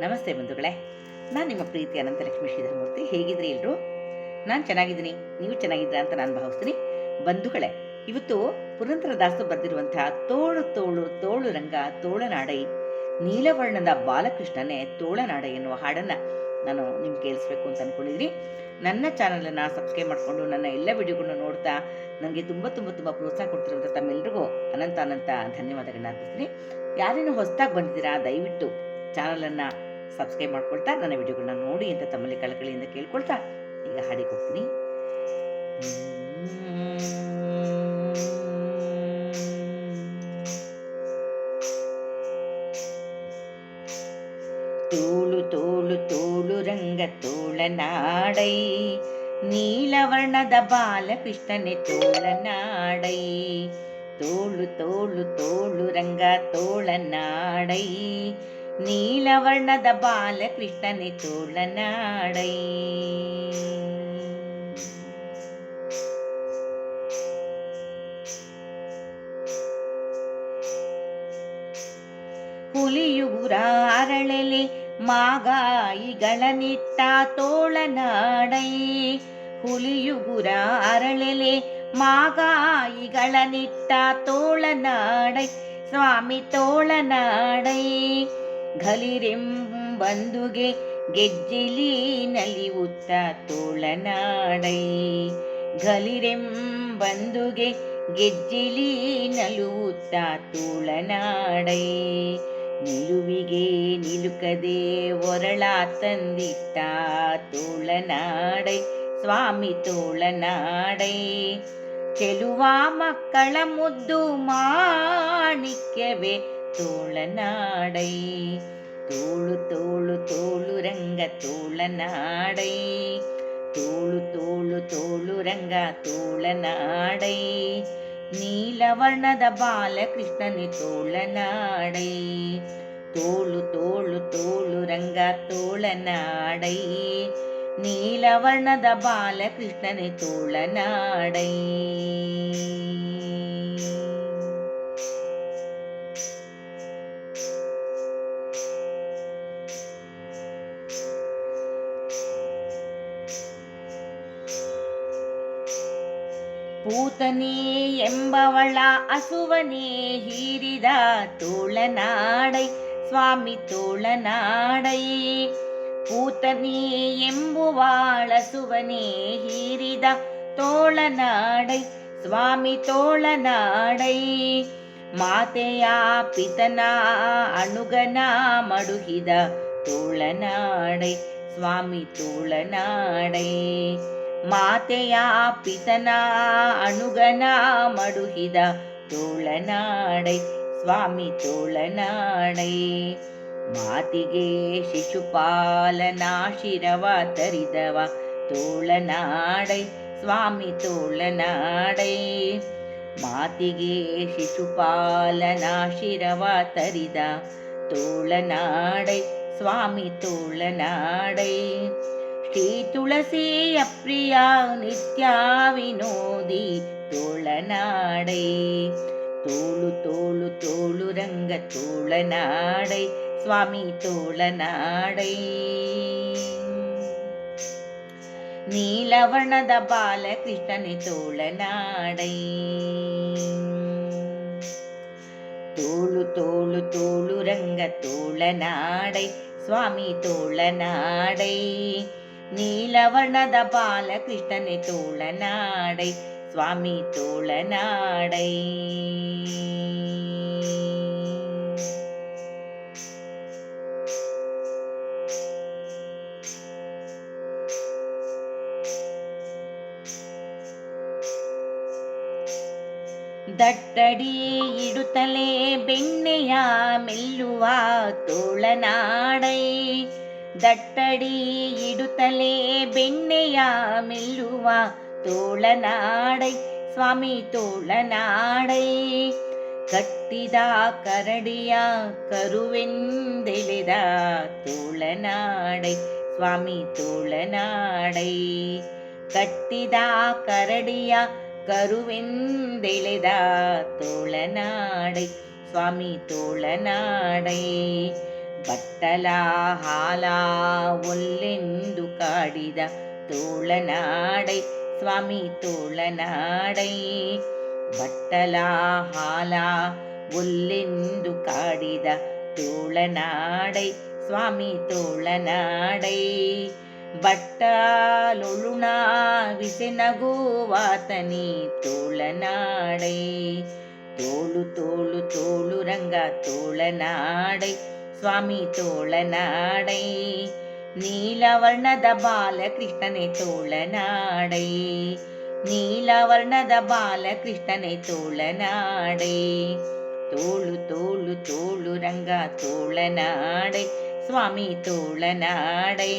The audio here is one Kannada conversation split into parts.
ನಮಸ್ತೆ ಬಂಧುಗಳೇ, ನಾನು ನಿಮ್ಮ ಪ್ರೀತಿ ಅನಂತಲಕ್ಷ್ಮಿ ಶ್ರೀಧರಮೂರ್ತಿ. ಹೇಗಿದ್ರಿ ಎಲ್ಲರೂ? ನಾನು ಚೆನ್ನಾಗಿದ್ದೀನಿ, ನೀವು ಚೆನ್ನಾಗಿದ್ದೀರಾ ಅಂತ ನಾನು ಭಾವಿಸ್ತೀನಿ. ಬಂಧುಗಳೇ, ಇವತ್ತು ಪುರಂದರದಾಸರು ಬರೆದಿರುವಂತಹ ತೋಳು ತೋಳು ತೋಳು ರಂಗ ತೋಳನಾಡೈ ನೀಲವರ್ಣದ ಬಾಲಕೃಷ್ಣನೇ ತೋಳನಾಡೈ ಎನ್ನುವ ಹಾಡನ್ನು ನಾನು ನಿಮ್ಗೆ ಕೇಳಿಸ್ಬೇಕು ಅಂತ ಅಂದ್ಕೊಂಡಿದ್ದೀನಿ. ನನ್ನ ಚಾನಲನ್ನು ಸಬ್ಸ್ಕ್ರೈಬ್ ಮಾಡಿಕೊಂಡು ನನ್ನ ಎಲ್ಲ ವಿಡಿಯೋಗಳನ್ನು ನೋಡ್ತಾ ನನಗೆ ತುಂಬ ತುಂಬ ತುಂಬ ಪ್ರೋತ್ಸಾಹ ಕೊಡ್ತಿರುವಂಥ ತಮ್ಮೆಲ್ಲರಿಗೂ ಅನಂತ ಧನ್ಯವಾದಗಳನ್ನ ಅರ್ಪಿಸ್ತೀನಿ. ಯಾರೇನು ಹೊಸದಾಗಿ ಬಂದಿದ್ದೀರಾ ದಯವಿಟ್ಟು ಚಾನಲನ್ನು ಸಬ್ಸ್ಕ್ರೈಬ್ ಮಾಡ್ಕೊಳ್ತಾ ನನ್ನ ವಿಡಿಯೋಗಳನ್ನ ನೋಡಿ ಅಂತ ತಮ್ಮಲ್ಲಿ ಕಳಕಳಿಯಿಂದ ಕೇಳ್ಕೊಳ್ತಾ ಈಗ ಹಾಡಿಗೆ ಹೋಗ್ತೀನಿ. ತೋಳು ತೋಳು ತೋಳು ರಂಗ ತೋಳನಾಡೈ ನೀಲವರ್ಣದ ಬಾಲಕೃಷ್ಣನೆ ತೋಳನಾಡೈ ತೋಳು ತೋಳು ತೋಳು ರಂಗ ತೋಳನಾಡೈ ನೀಲವರ್ಣದ ಬಾಲಕೃಷ್ಣನೆ ತೋಳನಾಡೈ. ಹುಲಿಯುಗುರ ಅರಳೆಲೆ ಮಾಗಾಯಿಗಳನಿಟ್ಟ ತೋಳನಾಡೈ ಹುಲಿಯುಗುರ ಅರಳೆಲೆ ಮಾಗಾಯಿಗಳನಿಟ್ಟ ತೋಳನಾಡೈ ಸ್ವಾಮಿ ತೋಳನಾಡೈ ಘಲಿರೆಂಬಂದುಗೆ ಗೆಜ್ಜೆಲಿ ನಲಿವುತ್ತ ತೋಳನಾಡೈ ಘಲಿರೆಂಬಂದುಗೆ ಗೆಜ್ಜೆಲಿ ನಲುವುತ್ತ ತೋಳನಾಡೈ ನಿಲುವಿಗೆ ನಿಲುಕದೆ ಒರಳ ತಂದಿಟ್ಟ ತೋಳನಾಡೈ ಸ್ವಾಮಿ ತೋಳನಾಡೈ ಚೆಲುವ ಮಕ್ಕಳ ಮುದ್ದು ಮಾಣಿಕ್ಯವೇ ತೋಳನಾಡೈ ತೋಳು ತೋಳು ತೋಳು ರಂಗ ತೋಳನಾಡೈ ತೋಳು ತೋಳು ತೋಳು ರಂಗ ತೋಳನಾಡೈ ನೀಲವರ್ಣದ ಬಾಲಕೃಷ್ಣನೆ ತೋಳನಾಡೈ ತೋಳು ತೋಳು ತೋಳು ರಂಗ ತೋಳನಾಡೈ ನೀಲವರ್ಣದ ಬಾಲಕೃಷ್ಣನೆ ತೋಳನಾಡೈ. ಪೂತನಿ ಎಂಬವಳ ಹಸುವನೇ ಹೀರಿದ ತೋಳನಾಡೈ ಸ್ವಾಮಿ ತೋಳನಾಡೈ ಪೂತನಿ ಎಂಬುವಳ ಹಸುವನೇ ಹೀರಿದ ತೋಳನಾಡೈ ಸ್ವಾಮಿ ತೋಳನಾಡೈ ಮಾತೆಯ ಪಿತನ ಅಣುಗನ ಮಡುಹಿದ ತೋಳನಾಡೈ ಸ್ವಾಮಿ ತೋಳನಾಡೈ ಮಾತೆಯ ಪಿತನ ಅಣುಗನ ಮಡುಹಿದ ತೋಳನಾಡೈ ಸ್ವಾಮಿ ತೋಳನಾಡೈ ಮಾತಿಗೆ ಶಿಶುಪಾಲನ ಶಿರವ ತರಿದವ ತೋಳನಾಡೈ ಸ್ವಾಮಿ ತೋಳನಾಡೈ ಮಾತಿಗೆ ಶಿಶುಪಾಲನ ಶಿರವ ತರಿದ ತೋಳನಾಡೈ ಸ್ವಾಮಿ ತೋಳನಾಡೈ ಶ್ರೀ ತುಳಸಿಯ ಪ್ರಿಯ ನಿತ್ಯ ವಿನೋದಿ ತೋಳನಾಡೈ ತೋಳು ತೋಳು ತೋಳು ರಂಗ ತೋಳನಾಡೈ ಸ್ವಾಮಿ ತೋಳನಾಡೈ ನೀಲವರ್ಣದ ಬಾಲಕೃಷ್ಣನೆ ತೋಳನಾಡೈ ತೋಳು ತೋಳು ತೋಳು ರಂಗ ತೋಳನಾಡೈ ಸ್ವಾಮಿ ತೋಳನಾಡೈ ನೀಲವರ್ಣದ ಬಾಲಕೃಷ್ಣನೆ ತೋಳನಾಡೈ ಸ್ವಾಮಿ ತೋಳನಾಡೈ. ದಟ್ಟಡಿ ಇಡುತ್ತಲೇ ಬೆಣ್ಣೆಯ ಮೆಲ್ಲುವ ತೋಳನಾಡೈ ದಟ್ಟಡಿ ಇಡುತ್ತಲೇ ಬೆಣ್ಣೆಯ ಮೆಲ್ಲುವ ತೋಳನಾಡೈ ಸ್ವಾಮಿ ತೋಳನಾಡೈ ಕಟ್ಟಿದ ಕರಡಿಯ ಕರುವೆಂದೆಳೆದ ತೋಳನಾಡೈ ಸ್ವಾಮಿ ತೋಳನಾಡೈ ಕಟ್ಟಿದ ಕರಡಿಯ ಕರುವೆಂದೆಳೆದ ತೋಳನಾಡೈ ಸ್ವಾಮಿ ತೋಳನಾಡೈ ಬಟ್ಟಲ ಹಾಲ ಒಲ್ಲೆಂದು ಕಾಡಿದ ತೋಳನಾಡೈ ಸ್ವಾಮಿ ತೋಳನಾಡೈ. ಬಟ್ಟಲ ಹಾಲ ಒಲ್ಲೆಂದು ಕಾಡಿದ ತೋಳನಾಡೈ ಸ್ವಾಮಿ ತೋಳನಾಡೈ. ಬಟ್ಟಲೊಳುಣ ವಿಸೆನಗುವಾತನಿ ತೋಳನಾಡೈ. ತೋಳು ತೋಳು ತೋಳು ರಂಗ ತೋಳನಾಡೈ ಸ್ವಾಮಿ ತೋಳನಾಡೈ. ನೀಲವರ್ಣದ ಬಾಲಕೃಷ್ಣನೇ ತೋಳನಾಡೈ. ನೀಲವರ್ಣದ ಬಾಲಕೃಷ್ಣನೇ ತೋಳನಾಡೈ. ತೋಳು ತೋಳು ತೋಳು ರಂಗ ತೋಳನಾಡೈ ಸ್ವಾಮಿ ತೋಳನಾಡೈ.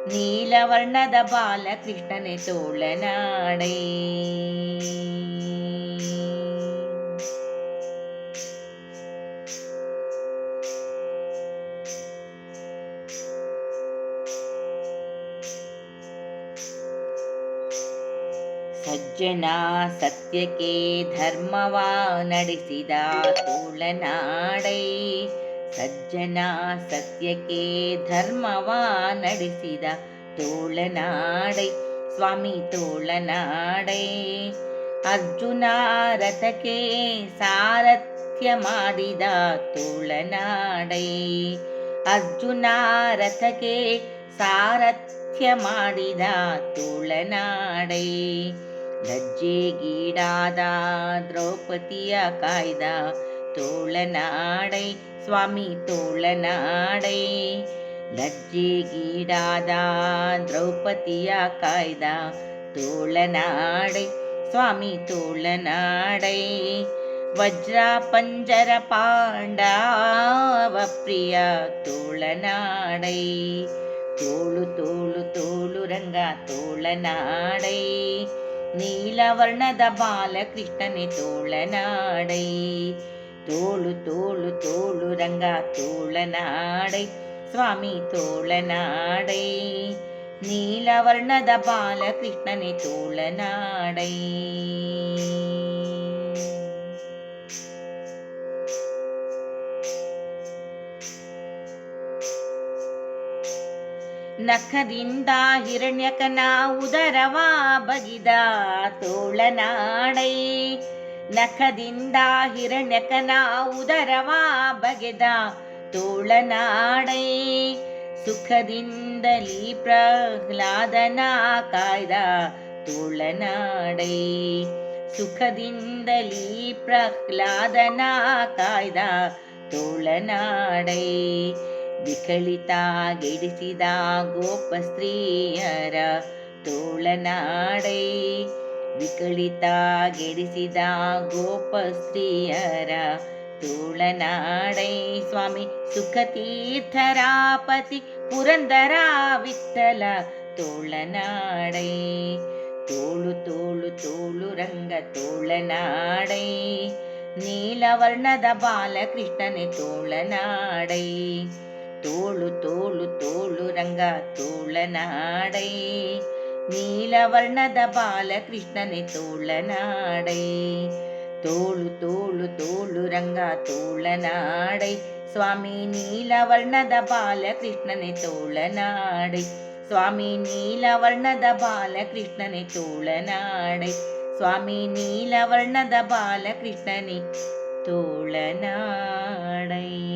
ನೀಲವರ್ಣದ ಬಾಲಕೃಷ್ಣನೇ ತೋಳನಾಡೈ. ಸಜ್ಜನ ಸತ್ಯಕ್ಕೆ ಧರ್ಮವ ನಡೆಸಿದ ತೋಳನಾಡೈ. ಸಜ್ಜನ ಸತ್ಯಕ್ಕೆ ಧರ್ಮವ ನಡೆಸಿದ ತೋಳನಾಡೈ ಸ್ವಾಮಿ ತೋಳನಾಡೈ. ಅರ್ಜುನ ರಥಕ್ಕೆ ಸಾರಥ್ಯ ಮಾಡಿದ ತೋಳನಾಡೈ. ಅರ್ಜುನ ರಥಕ್ಕೆ ಸಾರಥ್ಯ ಮಾಡಿದ ತೋಳನಾಡೈ. ಲಜ್ಜೆಗೀಡಾದ ದ್ರೌಪದಿಯ ಕಾಯ್ದ ತೋಳನಾಡೈ ಸ್ವಾಮಿ ತೋಳನಾಡೈ. ಲಜ್ಜೆಗೀಡಾದ ದ್ರೌಪದಿಯ ಕಾಯ್ದ ತೋಳನಾಡೈ ಸ್ವಾಮಿ ತೋಳನಾಡೈ. ವಜ್ರ ಪಂಜರ ಪಾಂಡವ ಪ್ರಿಯ ತೋಳನಾಡೈ. ತೋಳು ತೋಳು ತೋಳು ರಂಗ ತೋಳನಾಡೈ. ನೀಲವರ್ಣದ ಬಾಲಕೃಷ್ಣನೇ ತೋಳನಾಡೈ. ತೋಳು ತೋಳು ತೋಳು ರಂಗ ತೋಳನಾಡೈ ಸ್ವಾಮಿ ತೋಳನಾಡೈ. ನೀಲವರ್ಣದ ಬಾಲಕೃಷ್ಣನೇ ತೋಳನಾಡೈ. ನಖದಿಂದ ಹಿರಣ್ಯಕನ ಉದರವ ಬಗಿದ ತೋಳನಾಡೈ. ನಖದಿಂದ ಹಿರಣ್ಯಕನ ಉದರವ ಬಗೆದ ತೋಳನಾಡೈ. ಸುಖದಿಂದಲೀ ಪ್ರಹ್ಲಾದನ ಕಾಯ್ದ ತೋಳನಾಡೈ. ಸುಖದಿಂದಲೀ ಪ್ರಹ್ಲಾದನ ಕಾಯ್ದ ತೋಳನಾಡೈ. ವಿಕಳಿತಗೆಡಿಸಿದ ಗೋಪ ಸ್ತ್ರೀಯರ ತೋಳನಾಡೈ. ವಿಕಳಿತಗೆಡಿಸಿದ ಗೋಪ ಸ್ತ್ರೀಯರ ತೋಳನಾಡೈ ಸ್ವಾಮಿ ಸುಖತೀರ್ಥರಾಪತಿ ಪುರಂದರ ವಿಠ್ಠಲ ತೋಳನಾಡೈ. ತೋಳು ತೋಳು ತೋಳು ರಂಗ ತೋಳನಾಡೈ. ನೀಲವರ್ಣದ ಬಾಲಕೃಷ್ಣನೇ ತೋಳನಾಡೈ. ತೋಳು ತೋಳು ತೋಳು ರಂಗ ತೋಳನಾಡೈ. ನೀಲವರ್ಣದ ಬಾಲಕೃಷ್ಣನೇ ತೋಳನಾಡೈ. ತೋಳು ತೋಳು ತೋಳು ರಂಗ ತೋಳನಾಡೈ ಸ್ವಾಮಿ ನೀಲವರ್ಣದ ಬಾಲಕೃಷ್ಣನೇ ತೋಳನಾಡೈ. ಸ್ವಾಮಿ ನೀಲವರ್ಣದ ಬಾಲಕೃಷ್ಣನೇ ತೋಳನಾಡೈ. ಸ್ವಾಮಿ ನೀಲವರ್ಣದ ಬಾಲಕೃಷ್ಣನೇ ತೋಳನಾಡೈ.